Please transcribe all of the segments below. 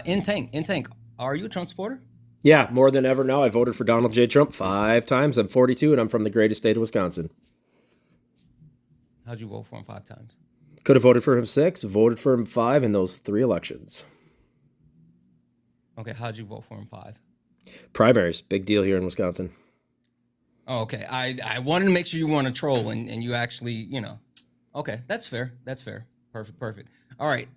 In Tank, are you a Trump supporter? Yeah, more than ever now. I voted for Donald J. Trump 5 times. I'm 42, and I'm from the greatest state of Wisconsin. How'd you vote for him 5 times? Could have voted for him 6, voted for him 5 in those 3 elections. Okay, how'd you vote for him 5? Primaries, big deal here in Wisconsin. Oh, okay. I wanted to make sure you weren't a troll and you actually, Okay, that's fair. That's fair. Perfect, perfect. All right.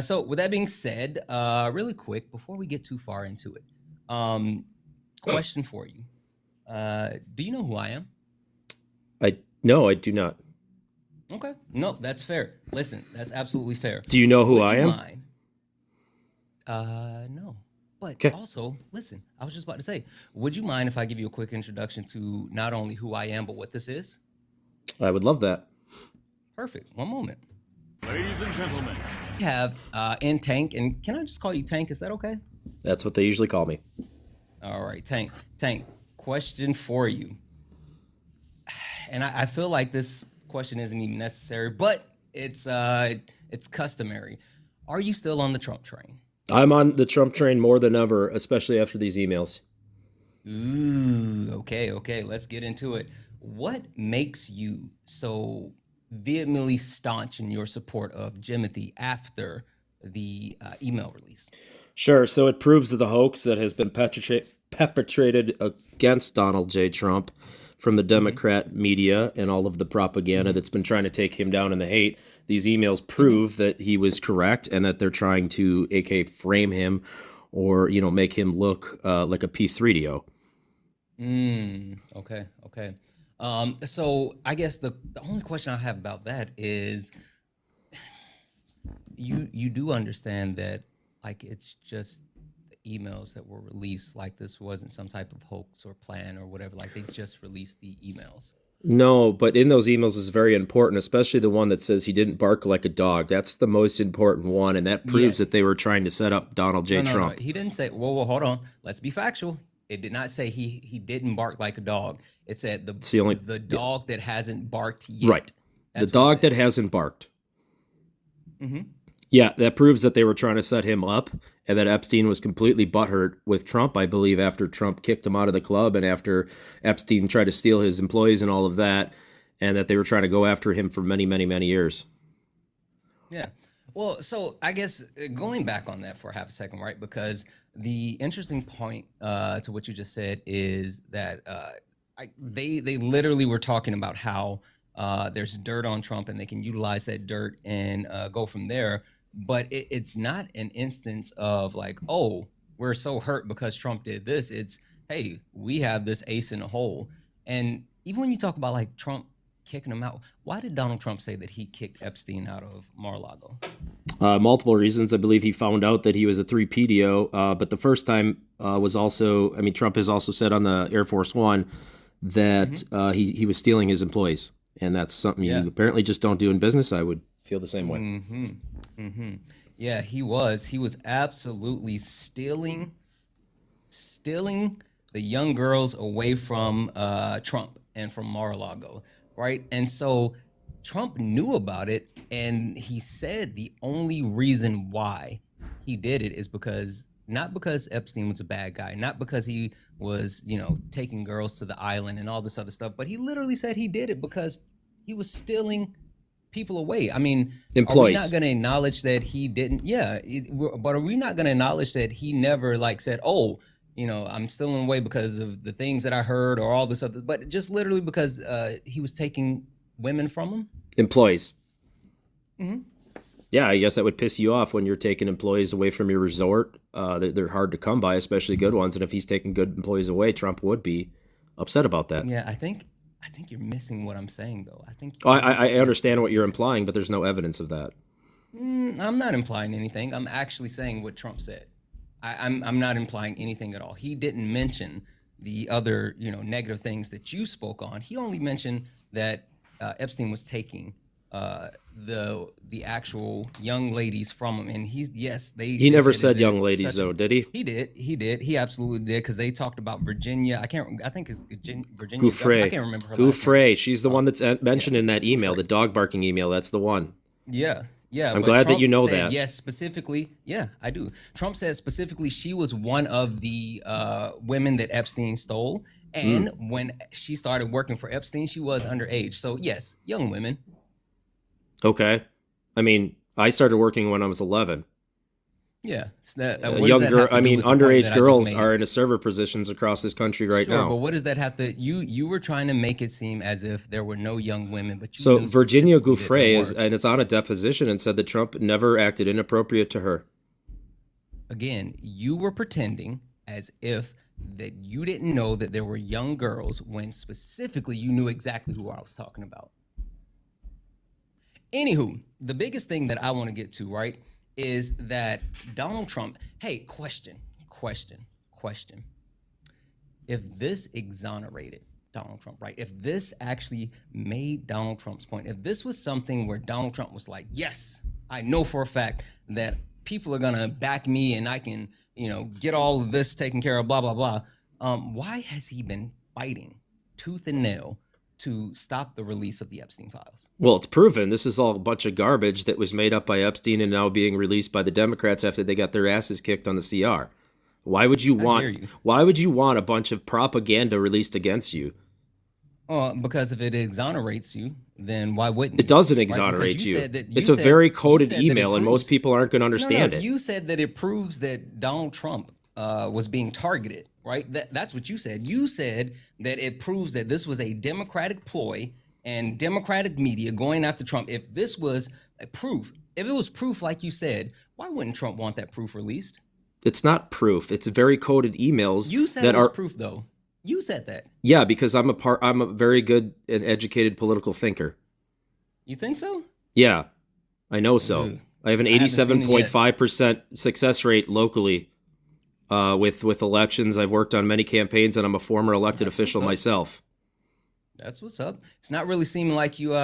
So with that being said, really quick, before we get too far into it, question for you. Do you know who I am? No, I do not. Okay. No, that's fair. Listen, that's absolutely fair. Do you know who Would I you am? mind? No. But Okay, also, listen, I was just about to say, would you mind if I give you a quick introduction to not only who I am, but what this is? I would love that. Perfect. One moment. Ladies and gentlemen, We have in Tank, and can I just call you Tank? Is that okay? That's what they usually call me. All right, Tank. Tank, question for you. And I feel like this question isn't even necessary, but it's customary. Are you still on the Trump train? I'm on the Trump train more than ever, especially after these emails. Ooh, okay. Let's get into it. What makes you so vehemently staunch in your support of Jimothy after the email release? Sure, so it proves that the hoax that has been perpetrated against Donald J. Trump from the Democrat media and all of the propaganda that's been trying to take him down in the hate, these emails prove that he was correct and that they're trying to, aka, frame him or, make him look like a P3DO. Okay. So I guess the only question I have about that is you do understand that like it's just the emails that were released, like this wasn't some type of hoax or plan or whatever, like they just released the emails. No, but in those emails is very important, especially the one that says he didn't bark like a dog. That's the most important one, and that Yeah. proves that they were trying to set up Donald J. No. Trump. He didn't say, whoa, hold on. Let's be factual. It did not say he didn't bark like a dog. It said It's the only the dog that hasn't barked yet. right. The That's what it dog said. that hasn't barked. Mhm. Yeah, that proves that they were trying to set him up and that Epstein was completely butthurt with Trump, I believe, after Trump kicked him out of the club and after Epstein tried to steal his employees and all of that, and that they were trying to go after him for many, many, many years. Yeah. Well, so I guess going back on that for half a second, right? Because the interesting point to what you just said is that they literally were talking about how there's dirt on Trump and they can utilize that dirt and go from there. But it's not an instance of like, oh, we're so hurt because Trump did this. It's, hey, we have this ace in the hole. And even when you talk about like Trump kicking him out, why did Donald Trump say that he kicked Epstein out of Mar-a-Lago? Multiple reasons. I believe he found out that he was a 3PDO, but the first time was also, I mean, Trump has also said on the Air Force One that he was stealing his employees. And that's something Yeah. you apparently just don't do in business. I would feel the same way. Yeah, he was. He was absolutely stealing the young girls away from Trump and from Mar-a-Lago, right? And so Trump knew about it, and he said the only reason why he did it is because not because Epstein was a bad guy, not because he was, taking girls to the island and all this other stuff, but he literally said he did it because he was stealing people away. I mean, are we not Employees. going to acknowledge that he didn't? Yeah, but are we not going to acknowledge that he never like said, "Oh, I'm stealing away because of the things that I heard or all this other," but just literally because he was taking women from him? Employees. Mhm. Yeah, I guess that would piss you off when you're taking employees away from your resort. They're hard to come by, especially good ones. And if he's taking good employees away, Trump would be upset about that. Yeah, I think you're missing what I'm saying though. I think I understand what you're implying, but there's no evidence of that. I'm not implying anything. I'm actually saying what Trump said. I'm not implying anything at all. He didn't mention the other negative things that you spoke on. He only mentioned that Epstein was taking the actual young ladies from him, and He never said young ladies, though, did he? He absolutely did, because they talked about Virginia. I think it's Virginia. I Gouffre. can't remember her last name. Gouffre. She's the one that's mentioned in that email, Gouffre. the dog barking email. That's the one. Yeah, Yeah, I'm but glad that you Trump know said that. yes specifically. Yeah, I do. Trump said specifically she was one of the women that Epstein stole, Mm, and when she started working for Epstein, she was underage. So yes, young women. okay. I mean, I started working when I was 11. Yeah. So that, what does Young that girl, have to I do mean, with the point underage that I just girls made? are in a server positions across this country right Sure, but now. what does that have to? You were trying to make it seem as if there were no young women, but you So knew Virginia specifically that there Gouffre is were. and is on a deposition and said that Trump never acted inappropriate to her. Again, you were pretending as if that you didn't know that there were young girls when specifically you knew exactly who I was talking about. Anywho, the biggest thing that I want to get to, right, is that Donald Trump, hey, question. If this exonerated Donald Trump, right? If this actually made Donald Trump's point, if this was something where Donald Trump was like, yes, I know for a fact that people are gonna back me and I can, get all of this taken care of, blah, blah, blah. Why has he been fighting tooth and nail to stop the release of the Epstein files? Well, it's proven this is all a bunch of garbage that was made up by Epstein and now being released by the Democrats after they got their asses kicked on the CR. Why would you I hear want you. why would you want a bunch of propaganda released against you? Because if it exonerates you, then why wouldn't It you? doesn't Right? Because exonerate you you. said that It's a very you coded said that it email and most proves. people aren't going to No, understand it. you said that it proves that Donald Trump was being targeted, right? That's what you said. You said that it proves that this was a Democratic ploy and Democratic media going after Trump. If this was a proof, if it was proof like you said, why wouldn't Trump want that proof released? It's not proof. It's very coded emails You said that it was are proof, though. You said that. yeah, because I'm a very good and educated political thinker. You think so? Yeah, I know so. Ugh. I have an I haven't seen it yet. 87.5% success rate locally with elections. I've worked on many campaigns, and I'm a former elected That's official what's up. myself. That's what's up. It's not really seeming like you're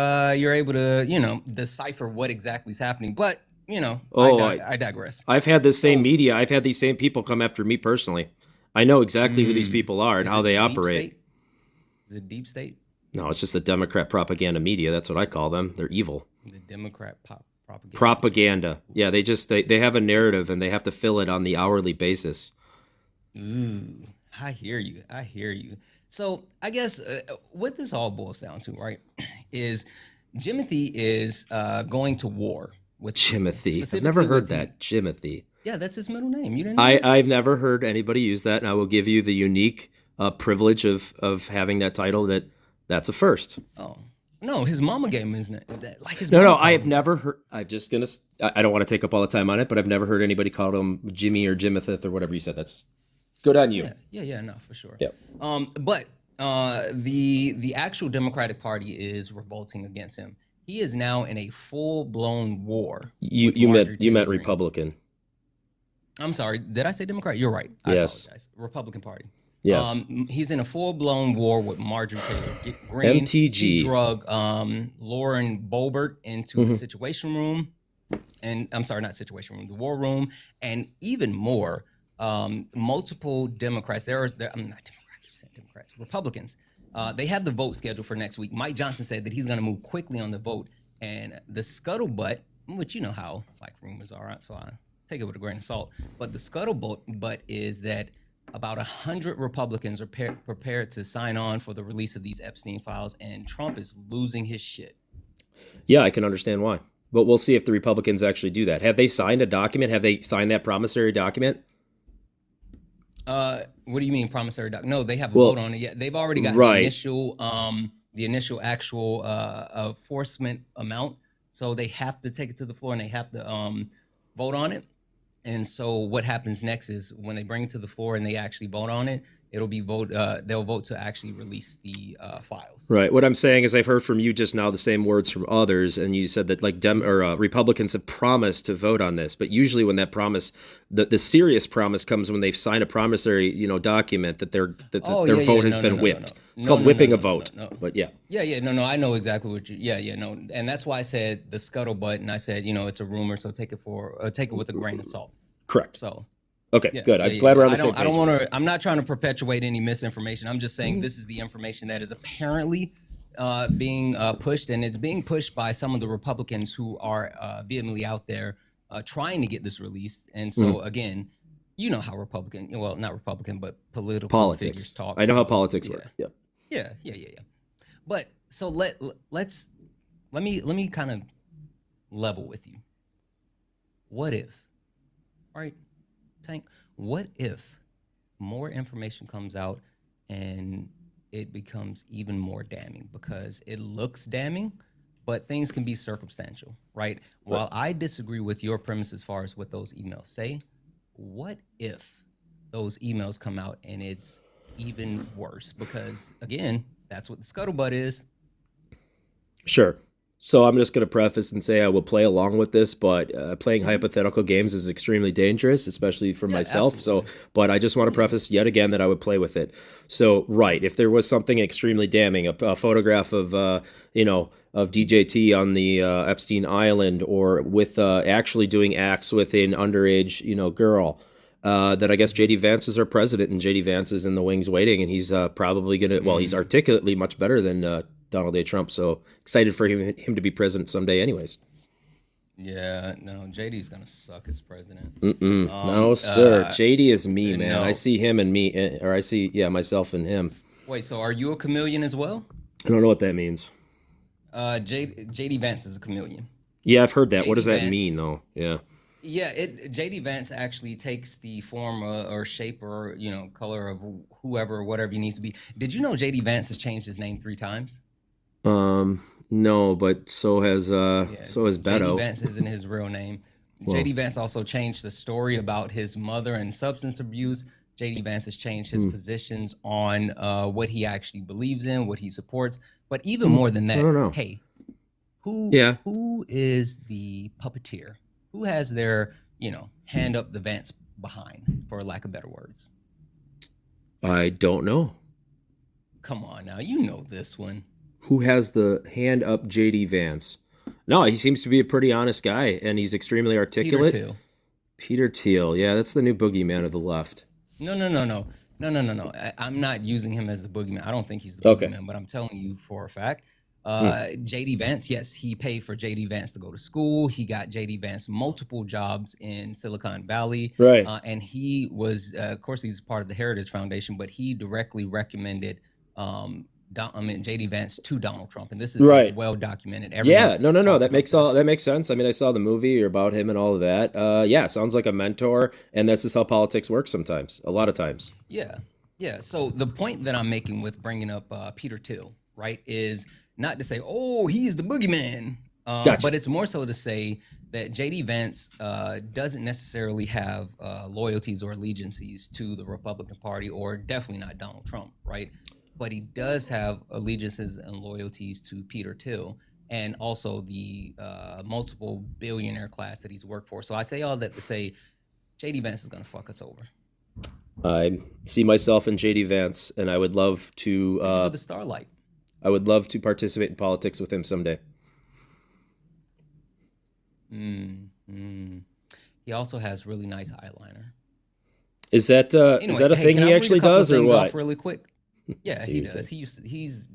able to decipher what exactly is happening, but Oh, I digress. I've had this same So, media. I've had these same people come after me personally. I know exactly who these people are and is how it they the deep operate. state? Is it deep state? No, it's just the Democrat propaganda media. That's what I call them. They're evil. The Democrat propaganda. Propaganda. Yeah, they have a narrative and they have to fill it on the hourly basis. Ooh, I hear you. I hear you. So I guess what this all boils down to, right, is Jimothy is going to war with Jimothy. I've specifically never heard with the- that. Jimothy. Yeah, that's his middle name. You didn't know that? I've never heard anybody use that, and I will give you the unique privilege of having that title. That's a first. Oh no, his mama gave him his name. Like his No, mama I called have him. never heard. I'm just gonna. I don't want to take up all the time on it, but I've never heard anybody call him Jimmy or Jimothy or whatever you said. That's good on you. Yeah, no, for sure. Yep. But the actual Democratic Party is revolting against him. He is now in a full blown war. You with you Marjorie meant you Taylor meant Greene. Republican. I'm sorry, did I say Democrat? You're right. I Yes. apologize. Republican Party. Yes. He's in a full blown war with Marjorie Taylor Greene. MTG. He drug Lauren Boebert into the Situation Room, and I'm sorry, not Situation Room, the War Room, and even more. Multiple Democrats. I'm not Democrats. I keep saying Democrats. Republicans. They have the vote scheduled for next week. Mike Johnson said that he's going to move quickly on the vote, and the scuttlebutt, which you know how like rumors are, so I take it with a grain of salt. But the scuttlebutt is that about 100 Republicans are prepared to sign on for the release of these Epstein files, and Trump is losing his shit. Yeah, I can understand why. But we'll see if the Republicans actually do that. Have they signed a document? Have they signed that promissory document? What do you mean promissory doc? No, they have a Well, vote on it yet. They've already got right. the initial actual enforcement amount. So they have to take it to the floor and they have to vote on it. And so what happens next is when they bring it to the floor and they actually vote on it, it'll be they'll vote to actually release the files. Right. What I'm saying is I've heard from you just now the same words from others, and you said that like Republicans have promised to vote on this, but usually when that promise, the serious promise comes when they've signed a promissory document that their vote has been whipped. It's called whipping a vote. But yeah. No, I know exactly what you. No, and that's why I said the scuttlebutt, and I said it's a rumor, so take it with a grain of salt. Correct. So. Okay, good. I'm glad we're on the same page. I don't want to. I'm not trying to perpetuate any misinformation. I'm just saying this is the information that is apparently being pushed, and it's being pushed by some of the Republicans who are vehemently out there trying to get this released. And so, again, you know how not Republican, but political figures Politics. talk. I know how So, politics yeah, work. Yep. yeah. But so let me kind of level with you. What if, right, Tank? What if more information comes out and it becomes even more damning because it looks damning, but things can be circumstantial, right? While I disagree with your premise as far as what those emails say, what if those emails come out and it's even worse? Because again, that's what the scuttlebutt is. Sure. So I'm just going to preface and say I will play along with this, but playing hypothetical games is extremely dangerous, especially for Yeah, myself. absolutely. So, but I just want to preface yet again that I would play with it. So, right, if there was something extremely damning, a photograph of, of DJT on the Epstein Island, or with actually doing acts with an underage, girl. That I guess JD Vance is our president, and JD Vance is in the wings waiting, and he's probably going to, well, he's articulately much better than Donald J. Trump. So excited for him to be president someday, anyways. Yeah, no, JD's gonna suck as president. No, sir. JD is me, man. No. I see him and me, or I see, myself and him. Wait, so are you a chameleon as well? I don't know what that means. JD Vance is a chameleon. Yeah, I've heard that. What JD does that Vance- mean, though? Yeah. Yeah, JD Vance actually takes the form or shape or color of whoever or whatever he needs to be. Did you know JD Vance has changed his name 3 times? No, but so has JD Beto. Vance isn't his real name. Well. JD Vance also changed the story about his mother and substance abuse. JD Vance has changed his positions on what he actually believes in, what he supports. But even more than that, I don't know. hey, Yeah. who is the puppeteer? Who has their, hand up the Vance behind, for lack of better words? I don't know. Come on now, you know this one. Who has the hand up JD Vance? No, he seems to be a pretty honest guy, and he's extremely articulate. Peter Thiel. Yeah, that's the new boogeyman of the left. No. I'm not using him as the boogeyman. I don't think he's the boogeyman, but I'm telling you for a fact. JD Vance, yes, he paid for JD Vance to go to school. He got JD Vance multiple jobs in Silicon Valley. Right. And he was, of course, he's part of the Heritage Foundation, but he directly recommended JD Vance to Donald Trump. And this is well documented. Yeah, no. That makes sense. I mean, I saw the movie about him and all of that. Yeah, sounds like a mentor, and that's just how politics works sometimes, a lot of times. Yeah. So the point that I'm making with bringing up Peter Thiel, right, is not to say, oh, he's the boogeyman, Gotcha. but it's more so to say that JD Vance doesn't necessarily have loyalties or allegiances to the Republican Party, or definitely not Donald Trump, right? But he does have allegiances and loyalties to Peter Thiel, and also the multiple billionaire class that he's worked for. So I say all that to say JD Vance is going to fuck us over. I see myself in JD Vance, and I would love to for the starlight. I would love to participate in politics with him someday. He also has really nice eyeliner. Is that a thing he actually does, or what? Off really quick. Yeah, he does. He's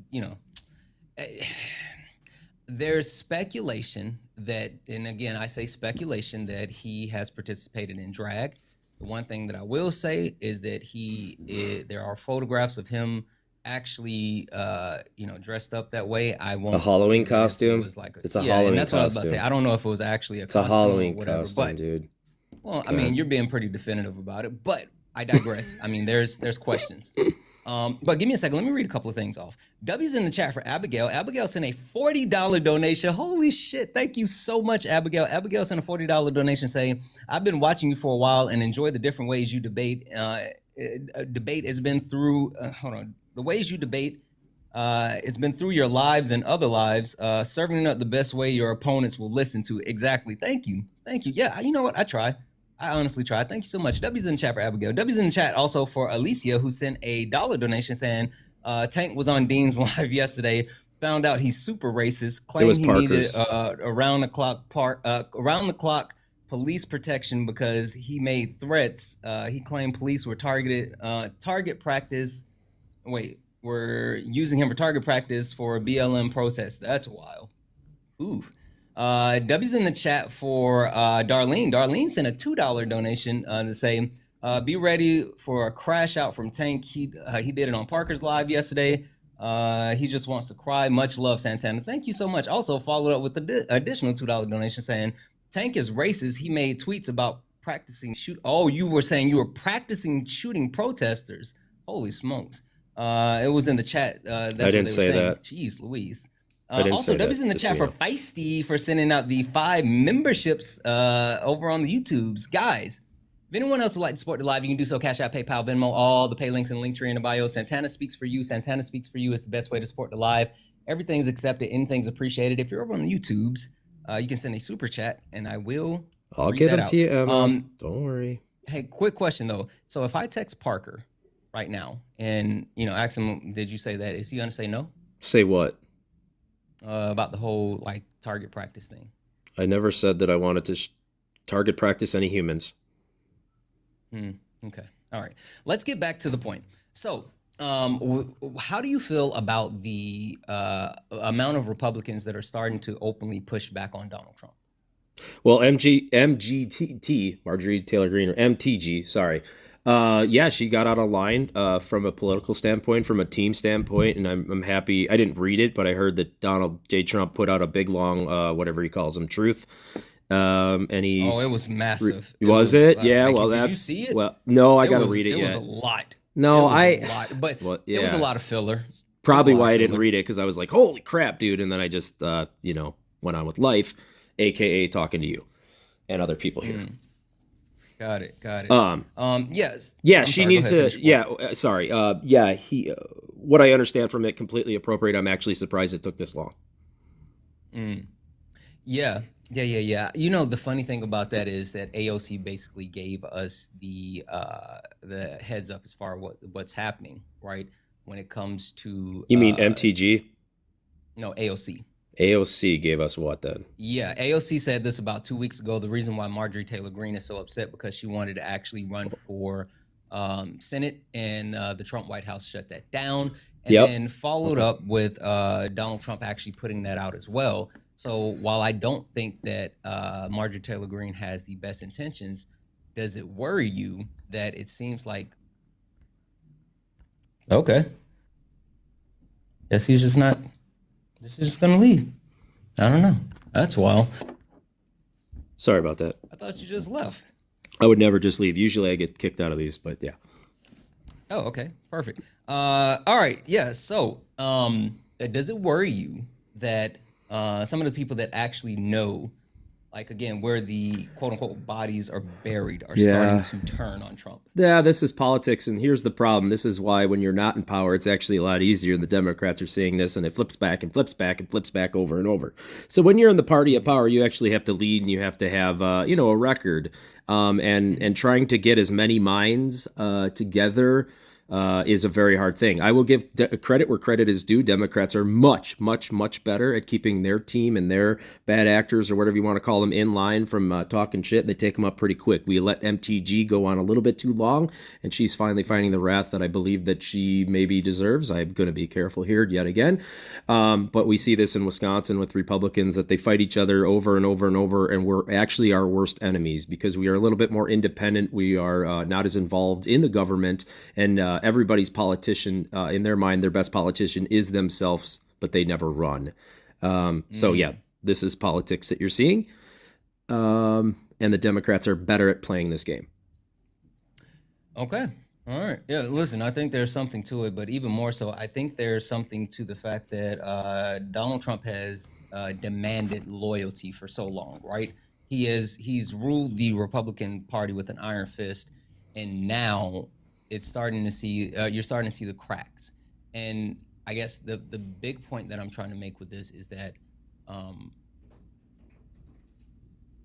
there's speculation that, and again, I say speculation, that he has participated in drag. The one thing that I will say is that there are photographs of him actually dressed up that way. I won't. A Halloween costume. It's a Halloween and that's costume. what I was about to say. I don't know if it was actually a costume Halloween or whatever, costume, but dude. Well, okay. I mean, you're being pretty definitive about it, but I digress. I mean, there's questions. But give me a second. Let me read a couple of things off. W's in the chat for Abigail. Abigail sent a $40 donation. Holy shit. Thank you so much, Abigail. Abigail sent a $40 donation saying, I've been watching you for a while and enjoy the different ways you debate. Debate has been through, the ways you debate, it's been through your lives and other lives, serving up the best way your opponents will listen to. Exactly. Thank you. Yeah, you know what? I try. I honestly tried. Thank you so much. W's in the chat for Abigail. W's in the chat also for Alicia, who sent a $1 donation saying Tank was on Dean's live yesterday. Found out he's super racist. Claimed he needed around the clock police protection because he made threats. He claimed police were target practice. Wait, were using him for target practice for a BLM protest. That's wild. Ooh. W's in the chat for Darlene. Darlene sent a $2 donation to say, be ready for a crash out from Tank. He did it on Parker's Live yesterday. He just wants to cry. Much love, Santana. Thank you so much. Also followed up with the additional $2 donation saying, Tank is racist. He made tweets about practicing shoot. Oh, you were saying you were practicing shooting protesters. Holy smokes. It was in the chat. That's I didn't say saying. that. Jeez Louise. I didn't Also, say W's that, in the just chat so for you know. Feisty for sending out the 5 memberships over on the YouTubes. Guys, if anyone else would like to support the live, you can do so. Cash App, PayPal, Venmo, all the pay links and link tree in the bio. Santana Speaks for You. Santana Speaks for You is the best way to support the live. Everything's accepted. Anything's appreciated. If you're over on the YouTubes, you can send a super chat, and I'll get them to you, Emma. Don't worry. Hey, quick question, though. So if I text Parker right now and, ask him, did you say that? Is he going to say no? Say what? About the whole target practice thing. I never said that I wanted to target practice any humans. Okay. All right. Let's get back to the point. So, how do you feel about the amount of Republicans that are starting to openly push back on Donald Trump? Well, MGTT, Marjorie Taylor Greene, or MTG, sorry. Yeah, she got out of line from a political standpoint, from a team standpoint, and I'm happy. I didn't read it, but I heard that Donald J. Trump put out a big, long, whatever he calls them, truth. And he it was massive. Was it? Yeah. Well, did you see it? Well, no, I got to read it. It was a lot. No, a lot, but yeah. It was a lot of filler. Probably why I didn't read it, because I was like, holy crap, dude, and then I just went on with life, aka talking to you and other people here. Got it. Yes. Yeah, she needs to. Yeah, sorry. Yeah, what I understand from it, completely appropriate. I'm actually surprised it took this long. Yeah. The funny thing about that is that AOC basically gave us the heads up as far as what's happening, right? When it comes to you mean MTG? No, AOC. AOC gave us what then? Yeah, AOC said this about 2 weeks ago. The reason why Marjorie Taylor Greene is so upset because she wanted to actually run for Senate, and the Trump White House shut that down, and then followed up with Donald Trump actually putting that out as well. So while I don't think that Marjorie Taylor Greene has the best intentions, does it worry you that it seems like, okay, guess he's just not, she's just gonna leave? I don't know. That's wild. Sorry about that. I thought you just left. I would never just leave. Usually I get kicked out of these, but yeah. Oh, okay. Perfect. All right. Yeah. So does it worry you that some of the people that actually know, like, again, where the quote unquote bodies are buried, are starting to turn on Trump? Yeah, this is politics, and here's the problem. This is why when you're not in power, it's actually a lot easier. The Democrats are seeing this, and it flips back and flips back and flips back over and over. So when you're in the party of power, you actually have to lead, and you have to have a record. And trying to get as many minds together is a very hard thing. I will give credit where credit is due. Democrats are much, much, much better at keeping their team and their bad actors, or whatever you want to call them, in line from talking shit. They take them up pretty quick. We let MTG go on a little bit too long, and she's finally finding the wrath that I believe that she maybe deserves. I'm going to be careful here yet again. But we see this in Wisconsin with Republicans, that they fight each other over and over and over, and we're actually our worst enemies because we are a little bit more independent. We are not as involved in the government, and everybody's politician, in their mind, their best politician is themselves, but they never run. So yeah, this is politics that you're seeing. And the Democrats are better at playing this game. Okay. All right. Yeah, listen, I think there's something to it, but even more so, I think there's something to the fact that Donald Trump has demanded loyalty for so long, right? He's ruled the Republican Party with an iron fist, and now it's starting to see you're starting to see the cracks. And I guess the big point that I'm trying to make with this is that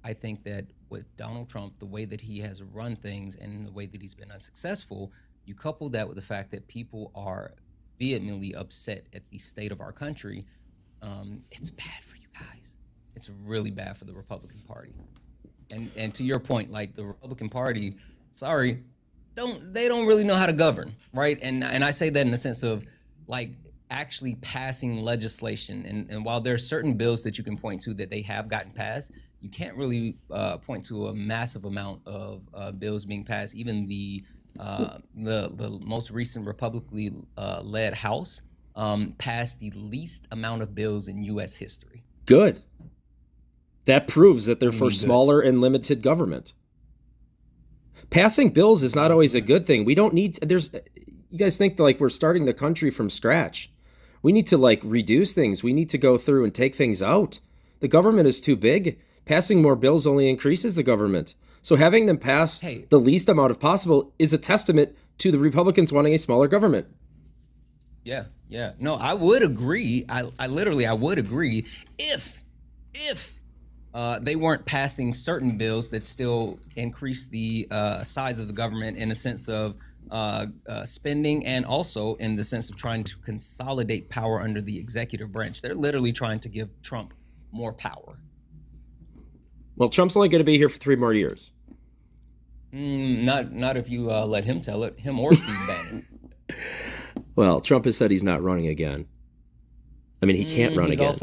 I think that with Donald Trump, the way that he has run things and the way that he's been unsuccessful, you couple that with the fact that people are vehemently upset at the state of our country, it's bad for you guys. It's really bad for the Republican Party. And to your point, like, the Republican Party, sorry, they don't really know how to govern, right? And I say that in the sense of, like actually passing legislation. And while there are certain bills that you can point to that they have gotten passed, you can't really point to a massive amount of bills being passed. Even the most recent Republicly led House passed the least amount of bills in U.S. history. Good. That proves that they're What do you for mean good? smaller and limited government. Passing bills is not always a good thing. We don't need you guys think like we're starting the country from scratch. We need to like reduce things. We need to go through and take things out. The government is too big. Passing more bills only increases the government. So having them pass the least amount of possible is a testament to the Republicans wanting a smaller government. Yeah. No, I would agree. I would agree if they weren't passing certain bills that still increase the size of the government in the sense of spending, and also in the sense of trying to consolidate power under the executive branch. They're literally trying to give Trump more power. Well, Trump's only going to be here for 3 more years. Not if you let him tell it, him or Steve Bannon. Well, Trump has said he's not running again. I mean, he can't run again.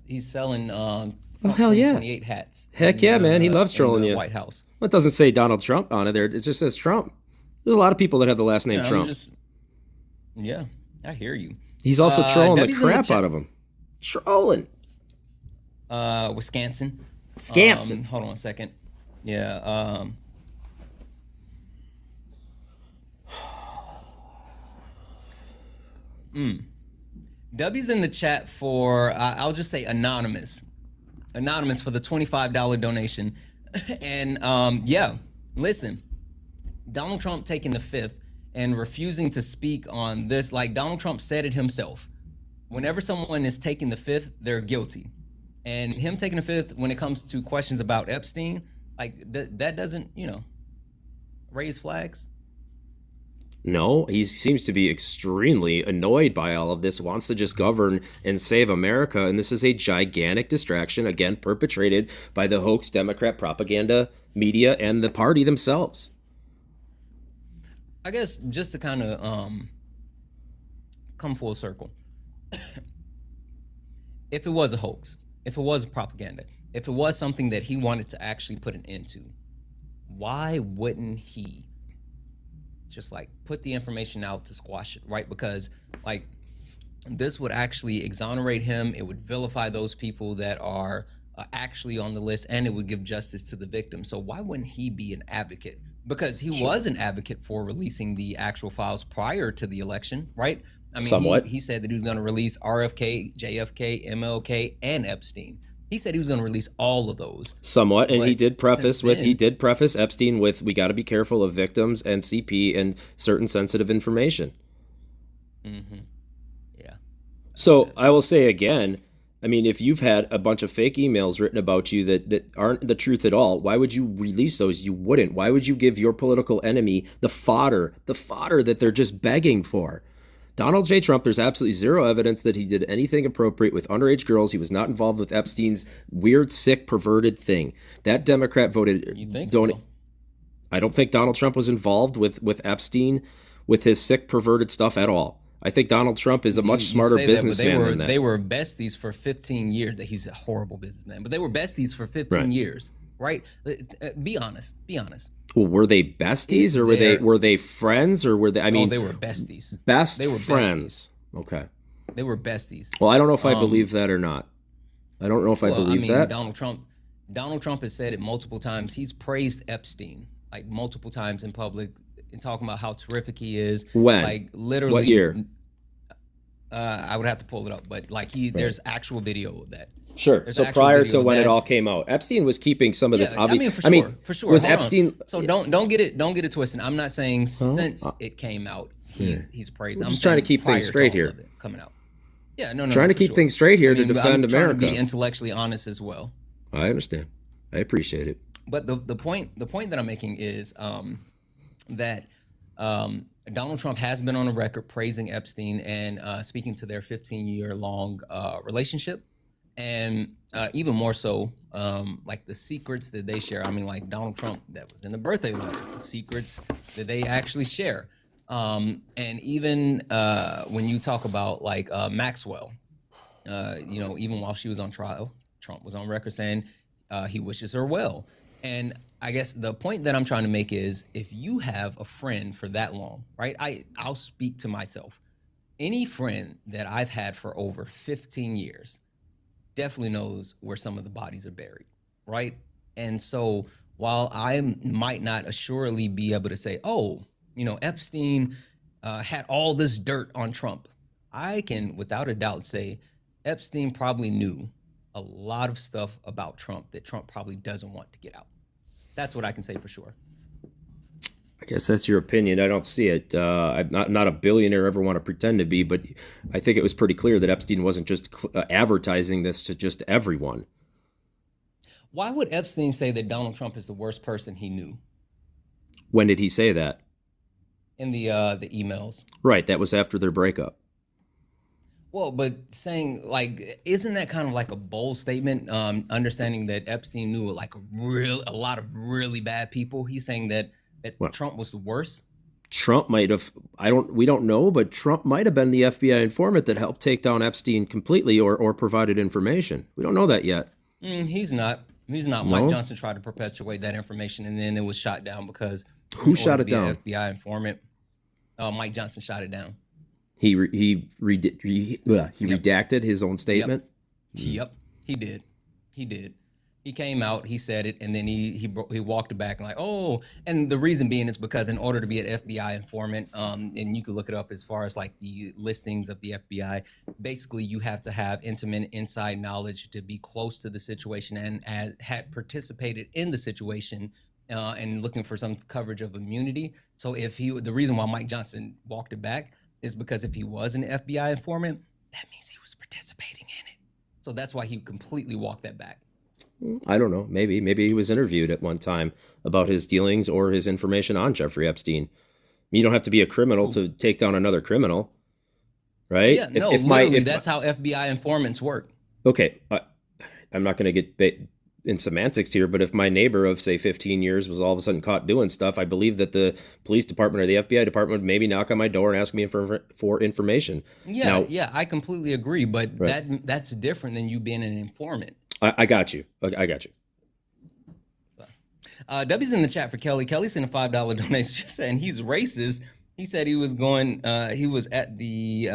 He's selling hell yeah, 28 hats. Heck yeah, man. He loves trolling you. White House. Well, it doesn't say Donald Trump on it there. It just says Trump. There's a lot of people that have the last name Trump. Yeah, I hear you. He's also trolling the crap out of him. Trolling. Wisconsin. Hold on a second. Yeah. W's in the chat for I'll just say anonymous for the $25 donation. And yeah, listen, Donald Trump taking the fifth and refusing to speak on this, like Donald Trump said it himself. Whenever someone is taking the fifth, they're guilty. And him taking the fifth when it comes to questions about Epstein, like that doesn't, raise flags. No, he seems to be extremely annoyed by all of this, wants to just govern and save America. And this is a gigantic distraction, again, perpetrated by the hoax Democrat propaganda media and the party themselves. I guess just to kind of come full circle, if it was a hoax, if it was propaganda, if it was something that he wanted to actually put an end to, why wouldn't he just like put the information out to squash it, right? Because like this would actually exonerate him. It would vilify those people that are actually on the list, and it would give justice to the victim. So why wouldn't he be an advocate? Because he was an advocate for releasing the actual files prior to the election, right? I mean, somewhat. He said that he was going to release RFK, JFK, MLK, and Epstein. He said he was going to release all of those. Somewhat, and he did preface Epstein with, we got to be careful of victims and CP and certain sensitive information. Mm-hmm. Yeah. So I will say again, I mean, if you've had a bunch of fake emails written about you that aren't the truth at all, why would you release those? You wouldn't. Why would you give your political enemy the fodder that they're just begging for? Donald J. Trump, there's absolutely zero evidence that he did anything appropriate with underage girls. He was not involved with Epstein's weird, sick, perverted thing. That Democrat voted. You think so? I don't think Donald Trump was involved with Epstein, with his sick, perverted stuff at all. I think Donald Trump is a much smarter businessman than that. They were besties for 15 years. He's a horrible businessman, but they were besties for 15 years, right? Be honest. Well, were they besties, or were they friends, or were they? I mean, they were besties. They were friends. Okay. They were besties. Well, I don't know if I believe that or not. I don't know if I believe that. Donald Trump has said it multiple times. He's praised Epstein like multiple times in public and talking about how terrific he is. When? Like literally. What year? I would have to pull it up, but like there's actual video of that. Sure. So prior to when it all came out, Epstein was keeping some of this. For sure. Was Epstein? So don't get it twisted. I'm not saying since it came out, he's praised. I'm just trying to keep things straight here. Coming out. Yeah, no. Trying to keep things straight here to defend America. I'm trying to be intellectually honest as well. I understand. I appreciate it. But the point that I'm making is that Donald Trump has been on the record praising Epstein and speaking to their 15-year-long relationship. And even more so, like the secrets that they share. I mean, like Donald Trump, that was in the birthday letter, the secrets that they actually share. And even when you talk about like Maxwell, even while she was on trial, Trump was on record saying he wishes her well. And I guess the point that I'm trying to make is if you have a friend for that long, right? I'll speak to myself. Any friend that I've had for over 15 years definitely knows where some of the bodies are buried, right? And so while I might not assuredly be able to say, oh, Epstein had all this dirt on Trump, I can without a doubt say Epstein probably knew a lot of stuff about Trump that Trump probably doesn't want to get out. That's what I can say for sure. I guess that's your opinion. I don't see it. I'm not a billionaire, ever want to pretend to be, but I think it was pretty clear that Epstein wasn't just advertising this to just everyone. Why would Epstein say that Donald Trump is the worst person he knew? When did he say that? In the emails. Right, that was after their breakup. Well, but saying like, isn't that kind of like a bold statement? Understanding that Epstein knew like a lot of really bad people. He's saying that Well, Trump was the worst. Trump might have. We don't know, but Trump might have been the FBI informant that helped take down Epstein completely, or provided information. We don't know that yet. He's not. He's not. No? Mike Johnson tried to perpetuate that information, and then it was shot down because Who shot it down? An FBI informant. Mike Johnson shot it down. He redacted his own statement. Yep, he did. He came out, he said it, and then he walked it back and like, oh, and the reason being is because in order to be an FBI informant, and you could look it up as far as like the listings of the FBI, basically you have to have intimate inside knowledge to be close to the situation and had participated in the situation and looking for some coverage of immunity. So the reason why Mike Johnson walked it back is because if he was an FBI informant, that means he was participating in it. So that's why he completely walked that back. I don't know. Maybe he was interviewed at one time about his dealings or his information on Jeffrey Epstein. You don't have to be a criminal to take down another criminal, right? Yeah, literally, that's how FBI informants work. Okay, I'm not going to get in semantics here, but if my neighbor of, say, 15 years was all of a sudden caught doing stuff, I believe that the police department or the FBI department would maybe knock on my door and ask me for information. Yeah, I completely agree, but right. that's different than you being an informant. I got you. I got you. W's in the chat for Kelly. Kelly sent a $5 donation saying he's racist. He said he was at the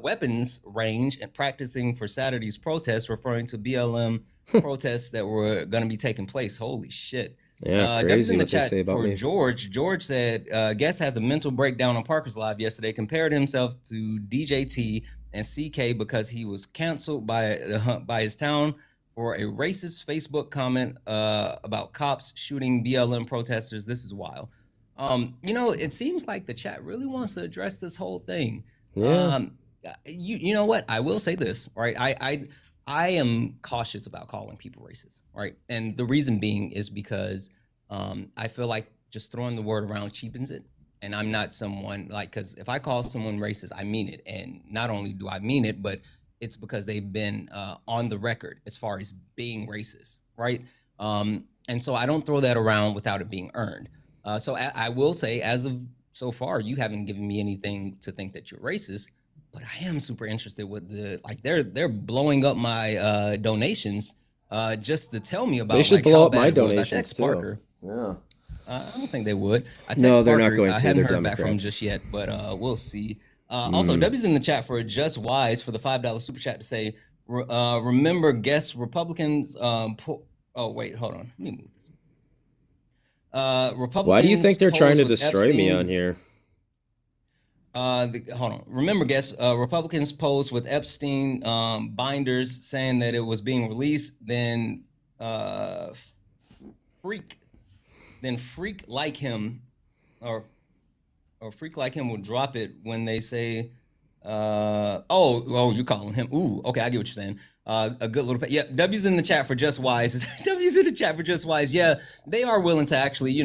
weapons range and practicing for Saturday's protest, referring to BLM protests that were going to be taking place. Holy shit. Yeah, W's in the what they chat say about for me. George. George said, guest has a mental breakdown on Parker's Live yesterday, compared himself to DJT and CK because he was canceled by his town for a racist Facebook comment about cops shooting BLM protesters. This is wild. It seems like the chat really wants to address this whole thing. Yeah. You know what? I will say this, right? I am cautious about calling people racist, right? And the reason being is because I feel like just throwing the word around cheapens it. And I'm not someone because if I call someone racist, I mean it. And not only do I mean it, but it's because they've been on the record as far as being racist, right? And so I don't throw that around without it being earned. So I will say, as of so far, you haven't given me anything to think that you're racist, but I am super interested with they're blowing up my donations just to tell me about. They should blow up my donations I text too. Parker. Yeah. I don't think they would. I text No, they're Parker. not going to. I haven't They're heard back from him Democrats. just yet, but we'll see. Also, W's in the chat for Just Wise for the $5 super chat to say, remember, guess Republicans. Oh wait, hold on. Let me move this. Republicans. Why do you think they're trying to with destroy me Epstein- on here? Hold on. Remember, guess Republicans posed with Epstein binders saying that it was being released. Then freak like him or freak like him will drop it when they say, you're calling him. Ooh, okay, I get what you're saying. A good little, yeah. W's in the chat for Just Wise. W's in the chat for Just Wise. Yeah, they are willing to actually,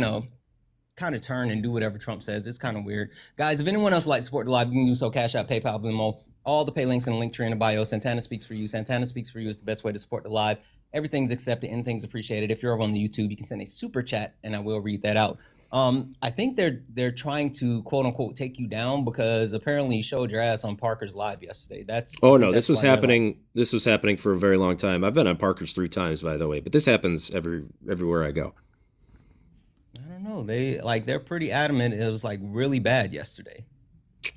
kind of turn and do whatever Trump says. It's kind of weird. Guys, if anyone else would like to support the live, you can do so. Cash App, PayPal, Venmo, all the pay links in the link tree in the bio. Santana Speaks for You. Santana Speaks for You is the best way to support the live. Everything's accepted, anything's appreciated. If you're over on the YouTube, you can send a super chat and I will read that out. I think they're trying to quote unquote take you down because apparently you showed your ass on Parker's live yesterday. I Oh think no, that's why they're like, this was happening for a very long time. I've been on Parker's 3 times, by the way, but this happens everywhere I go. I don't know. They're pretty adamant. It was like really bad yesterday.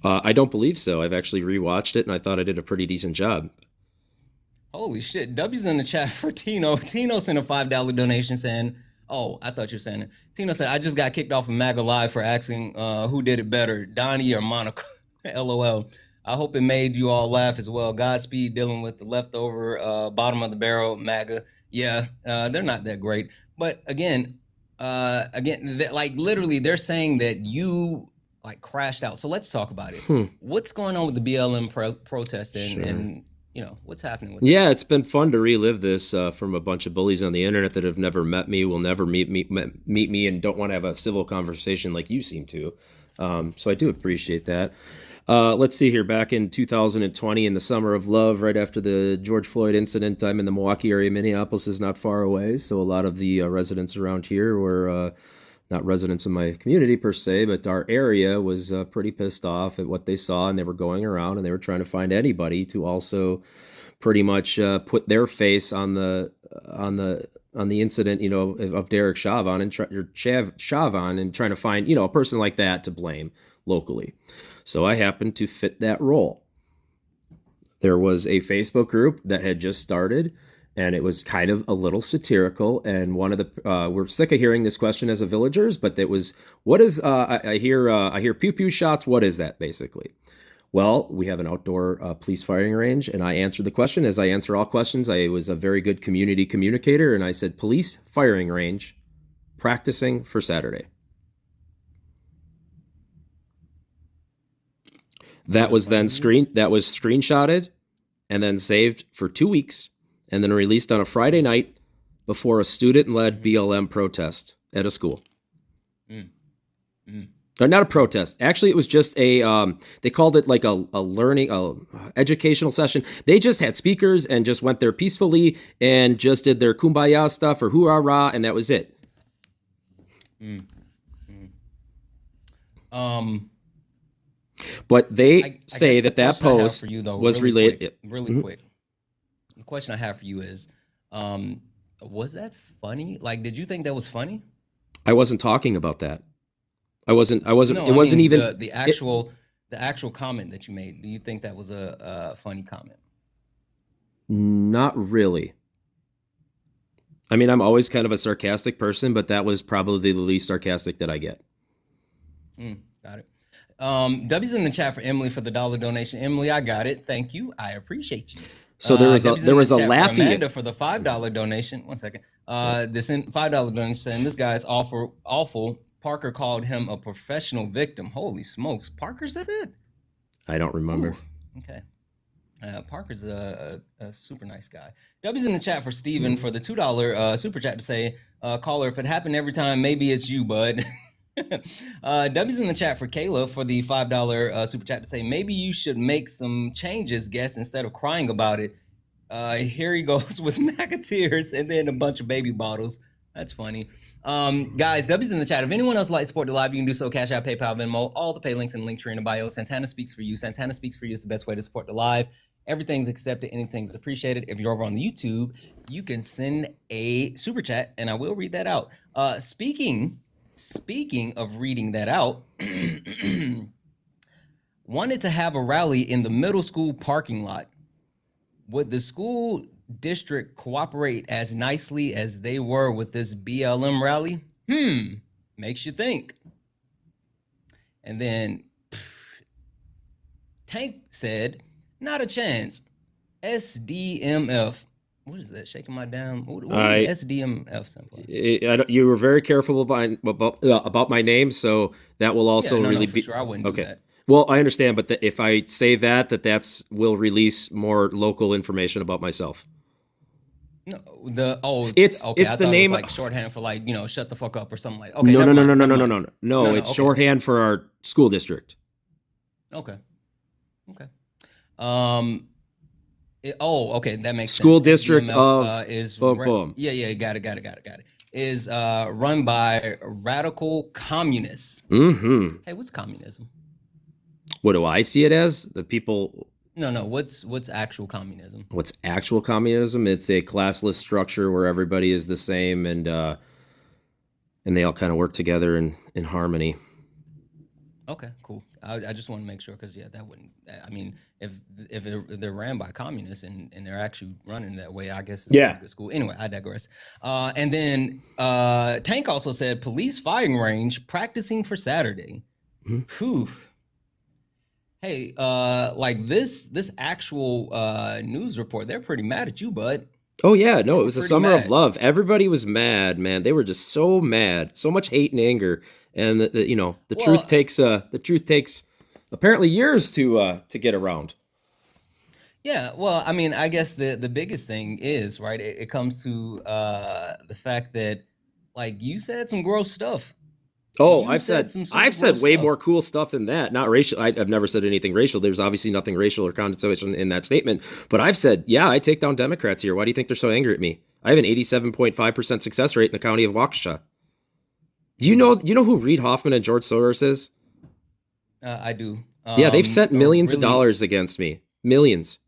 I don't believe so. I've actually rewatched it, and I thought I did a pretty decent job. Holy shit. W's in the chat for Tino. Tino sent a $5 donation saying, oh, I thought you were saying it. Tino said, I just got kicked off of MAGA Live for asking who did it better, Donnie or Monica. LOL. I hope it made you all laugh as well. Godspeed dealing with the leftover bottom of the barrel MAGA. Yeah, they're not that great. But like literally they're saying that you like crashed out. So let's talk about it. What's going on with the BLM protest and what's happening with Yeah, it's been fun to relive this from a bunch of bullies on the internet that have never met me, will never meet me, and don't want to have a civil conversation like you seem to. So I do appreciate that. Let's see here. Back in 2020, in the summer of love, right after the George Floyd incident, I'm in the Milwaukee area. Minneapolis is not far away, so a lot of the residents around here were not residents of my community per se, but our area was pretty pissed off at what they saw, and they were going around and they were trying to find anybody to also pretty much put their face on the incident, of Derek Chauvin and Chauvin, and trying to find a person like that to blame locally. So I happened to fit that role. There was a Facebook group that had just started, and it was kind of a little satirical. And one of the we're sick of hearing this question as a villagers, but it was, what is I hear pew pew shots. What is that basically? Well, we have an outdoor police firing range, and I answered the question as I answer all questions. I was a very good community communicator, and I said police firing range, practicing for Saturday. That was screenshotted and then saved for 2 weeks and then released on a Friday night before a student-led BLM protest at a school. Or not a protest. Actually, it was just they called it like a learning, educational session. They just had speakers and just went there peacefully and just did their kumbaya stuff or hoorah, and that was it. But they say that post was related. Really quick. The question I have for you is, was that funny? Like, did you think that was funny? I wasn't talking about that. I wasn't. No, it wasn't even the actual comment that you made. Do you think that was a funny comment? Not really. I mean, I'm always kind of a sarcastic person, but that was probably the least sarcastic that I get. Got it. W's in the chat for Emily for the $1 donation. Emily, I got it. Thank you. I appreciate you. So there was a laughing for Amanda for the $5 donation. 1 second. This $5 donation saying this guy is awful. Parker called him a professional victim. Holy smokes. Parker said that? I don't remember. Ooh, okay. Parker's a super nice guy. W's in the chat for Steven for the $2 super chat to say, caller, if it happened every time, maybe it's you, bud. W's in the chat for Kayla for the $5 super chat to say, maybe you should make some changes, guess, instead of crying about it. Here he goes with MAGA tears and then a bunch of baby bottles. That's funny. Guys, W's in the chat. If anyone else would like to support the live, you can do so. Cash App, PayPal, Venmo, all the pay links in the link tree in the bio. Santana Speaks for You. Santana Speaks for You is the best way to support the live. Everything's accepted. Anything's appreciated. If you're over on the YouTube, you can send a super chat, and I will read that out. Speaking of reading that out, wanted to have a rally in the middle school parking lot. Would the school district cooperate as nicely as they were with this BLM rally? Makes you think. And then Tank said, not a chance. SDMF. What is that? Shaking my damn. What is SDMF stand for? You were very careful about my name, so that will also be. Sure, I wouldn't do that. Well, I understand, but if I say that's will release more local information about myself. No, it's the name, it was like shorthand for like shut the fuck up or something like. Okay, no. It's shorthand for our school district. Okay. Okay, that makes school sense. district DMF, of is boom. Yeah, got it. is run by radical communists. Mm-hmm. Hey, what's communism? What do I see it as? The people. No. What's actual communism? What's actual communism? It's a classless structure where everybody is the same and they all kind of work together in harmony. Okay, cool. I just want to make sure because that wouldn't. I mean, if they're ran by communists and they're actually running that way, I guess it's a good school. Anyway, I digress. And then Tank also said police firing range practicing for Saturday. Mm-hmm. Whew. Hey, like this actual news report, they're pretty mad at you, bud. Oh yeah, no, it was a summer mad. of love. Everybody was mad, man. They were just so mad, so much hate and anger, and the truth takes apparently years to get around. Yeah, well, I mean, I guess the biggest thing is right. It comes to the fact that, like, you said some gross stuff. Oh, You I've said said some super I've said gross way stuff. more cool stuff than that. Not racial. I've never said anything racial. There's obviously nothing racial or connotation in that statement. But I've said, yeah, I take down Democrats here. Why do you think they're so angry at me? I have an 87.5% success rate in the county of Waukesha. Do you know who Reid Hoffman and George Soros is? I do. Yeah, they've sent millions of really, dollars against me. Millions.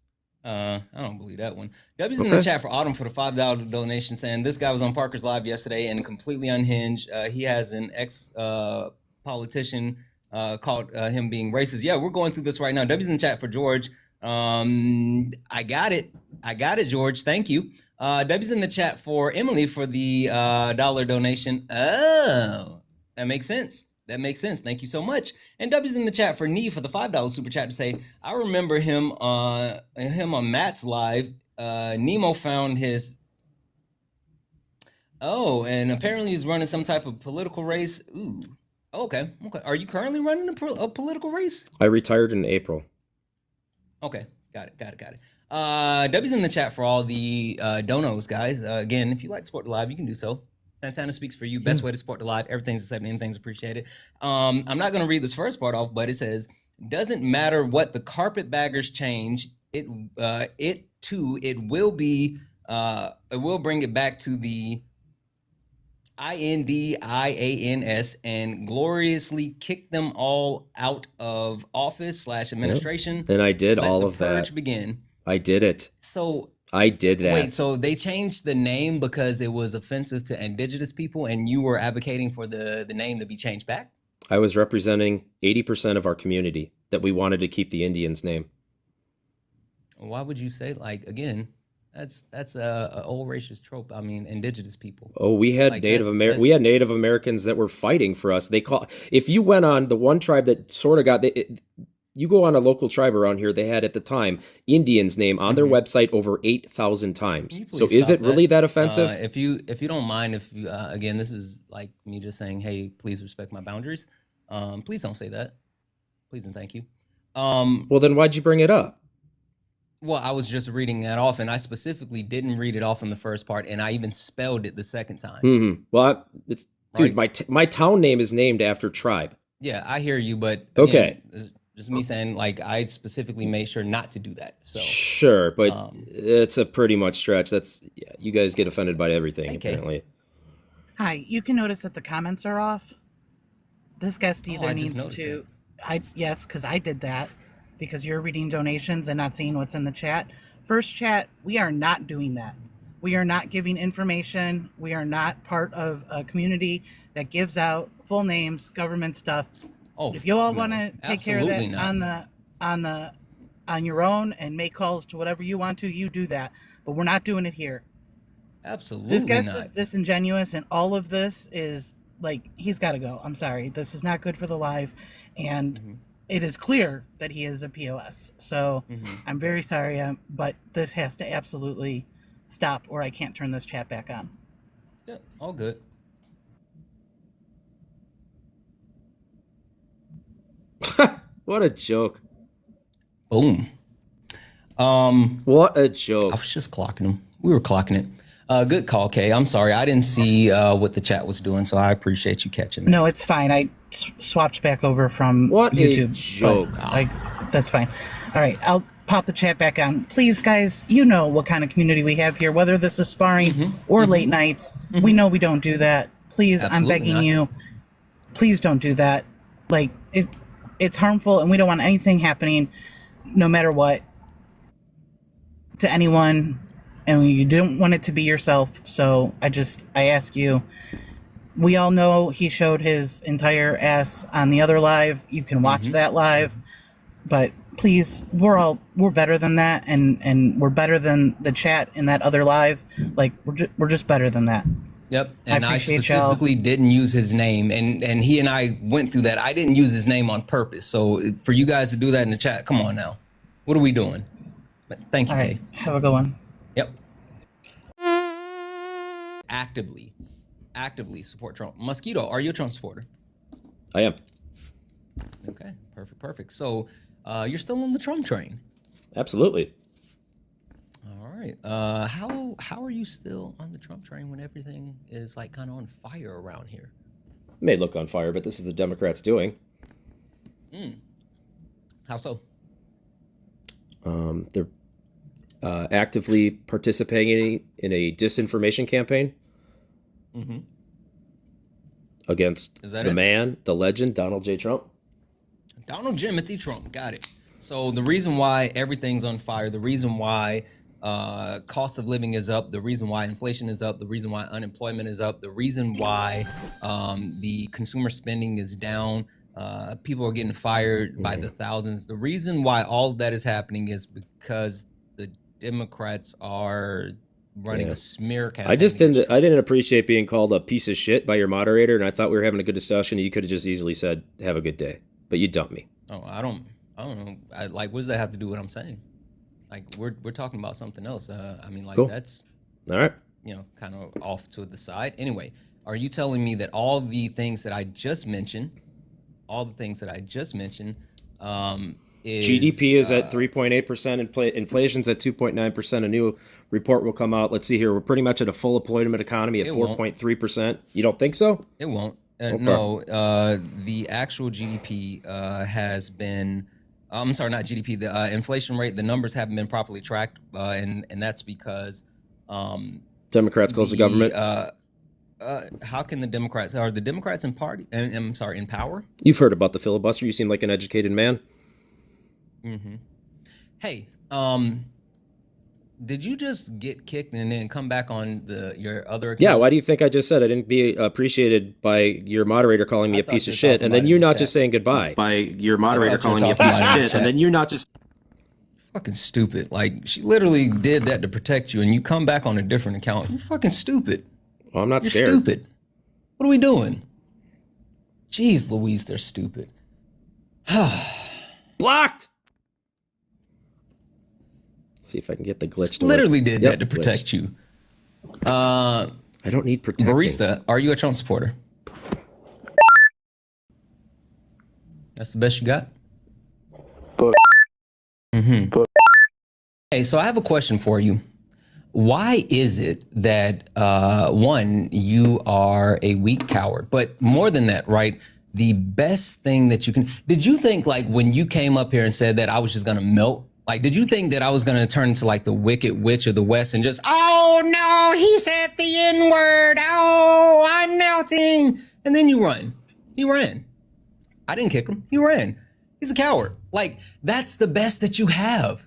I don't believe that one. W's in the chat for Autumn for the $5 donation, saying this guy was on Parker's Live yesterday and completely unhinged. He has an ex politician called him being racist. Yeah, we're going through this right now. W's in the chat for George. I got it, George. Thank you. W's in the chat for Emily for the dollar donation. Oh, that makes sense. Thank you so much. And W's in the chat for Nee for the $5 super chat to say, I remember him on Matt's live. Nemo found his. Oh, and apparently he's running some type of political race. Ooh. Okay. Are you currently running a political race? I retired in April. Okay. Got it. W's in the chat for all the donos, guys. Again, if you like to support the live, you can do so. Santana speaks for you. Best way to support the live. Everything's accepted. Anything's appreciated. I'm not going to read this first part off, but it says, doesn't matter what the carpetbaggers change. It will bring it back to the INDIANS and gloriously kick them all out of office / administration. Yep. And I did Let all the of that. purge begin. I did it. So I did that. Wait, so they changed the name because it was offensive to indigenous people, and you were advocating for the name to be changed back? I was representing 80% of our community that we wanted to keep the Indians' name. Why would you say, like, again, that's a old racist trope. I mean, indigenous people. Oh, we had Native Americans that were fighting for us. If you went on the one tribe that sort of got you go on a local tribe around here, they had at the time Indians' name on their website over 8,000 times. So is it really that offensive? If you don't mind, again, this is like me just saying, hey, please respect my boundaries. Please don't say that. Please and thank you. Well, then why'd you bring it up? Well, I was just reading that off, and I specifically didn't read it off in the first part, and I even spelled it the second time. Mm-hmm. Well, dude, my town name is named after tribe. Yeah, I hear you, but again, okay. Just me saying, like, I specifically made sure not to do that. So sure, but it's a pretty much stretch. You guys get offended by everything, apparently. Hi, you can notice that the comments are off. This guest either needs to, yes, because I did that, because you're reading donations and not seeing what's in the chat. First chat, we are not doing that. We are not giving information. We are not part of a community that gives out full names, government stuff. Oh, if you all want to take care of that on your own and make calls to whatever you want to, you do that. But we're not doing it here. Absolutely This guest is disingenuous, and all of this is like, he's got to go. I'm sorry. This is not good for the live, and it is clear that he is a POS. So I'm very sorry, but this has to absolutely stop, or I can't turn this chat back on. Yeah, all good. What a joke. Boom. What a joke. I was just clocking him. We were clocking it. Good call, Kay. I'm sorry. I didn't see what the chat was doing, so I appreciate you catching that. No, it's fine. I swapped back over from what YouTube. A joke. That's fine. All right. pop the chat back on. Please, guys, you know what kind of community we have here, whether this is sparring or late nights. We know we don't do that. Please, Absolutely I'm begging not. you, please don't do that. Like, it's harmful, and we don't want anything happening, no matter what, to anyone, and you don't want it to be yourself. So I ask you, we all know he showed his entire ass on the other live. You can watch that live, but please, we're better than that, and we're better than the chat in that other live. Like, we're just better than that. Yep, and I appreciate specifically didn't use his name, and he and I went through that. I didn't use his name on purpose. So for you guys to do that in the chat, come on now. What are we doing? But thank you, All right, Kay. have a good one. Yep. Actively support Trump. Mosquito, are you a Trump supporter? I am. Okay, perfect. So you're still on the Trump train. Absolutely. All right. How are you still on the Trump train when everything is like kind of on fire around here? May look on fire, but this is the Democrats doing. How so? They're actively participating in a disinformation campaign against man, the legend, Donald J. Trump. Donald Jimothy Trump, got it. So the reason why everything's on fire, the reason why cost of living is up, the reason why inflation is up, the reason why unemployment is up, the reason why the consumer spending is down, people are getting fired by the thousands. The reason why all of that is happening is because the Democrats are running a smear campaign. I didn't appreciate being called a piece of shit by your moderator, and I thought we were having a good discussion. You could have just easily said, "Have a good day," but you dumped me. Oh, I don't know. Like, what does that have to do with what I'm saying? Like, we're talking about something else. I mean, like, Cool. that's, All right. kind of off to the side. Anyway, are you telling me that all the things that I just mentioned, is GDP is at 3.8%. Inflation's at 2.9%. A new report will come out. Let's see here. We're pretty much at a full employment economy at 4.3%. You don't think so? It won't. Okay. No, the actual GDP has been. I'm sorry, not GDP. The inflation rate, the numbers haven't been properly tracked, and that's because Democrats close the government. How can the Democrats? Are the Democrats in party? I'm sorry, in power? You've heard about the filibuster. You seem like an educated man. Hey, did you just get kicked and then come back on your other account? Yeah, why do you think I just said I didn't be appreciated by your moderator calling me a piece of shit, and then you not just saying goodbye? By your moderator calling me a piece of shit, and then you not just... Fucking stupid. Like, she literally did that to protect you, and you come back on a different account. You're fucking stupid. Well, I'm not scared. You're stupid. What are we doing? Jeez Louise, they're stupid. Blocked! See if I can get the glitch to Literally work. did that to protect you. I don't need protecting. Barista, are you a Trump supporter? That's the best you got? Hey, so I have a question for you. Why is it that, one, you are a weak coward, but more than that, right? The best thing that you can, did you think like when you came up here and said that I was just going to melt? Like, did you think that I was going to turn into like the Wicked Witch of the West and just, oh no, he said the N-word. Oh, I'm melting. And then you run. He ran. I didn't kick him. He ran. He's a coward. Like, that's the best that you have.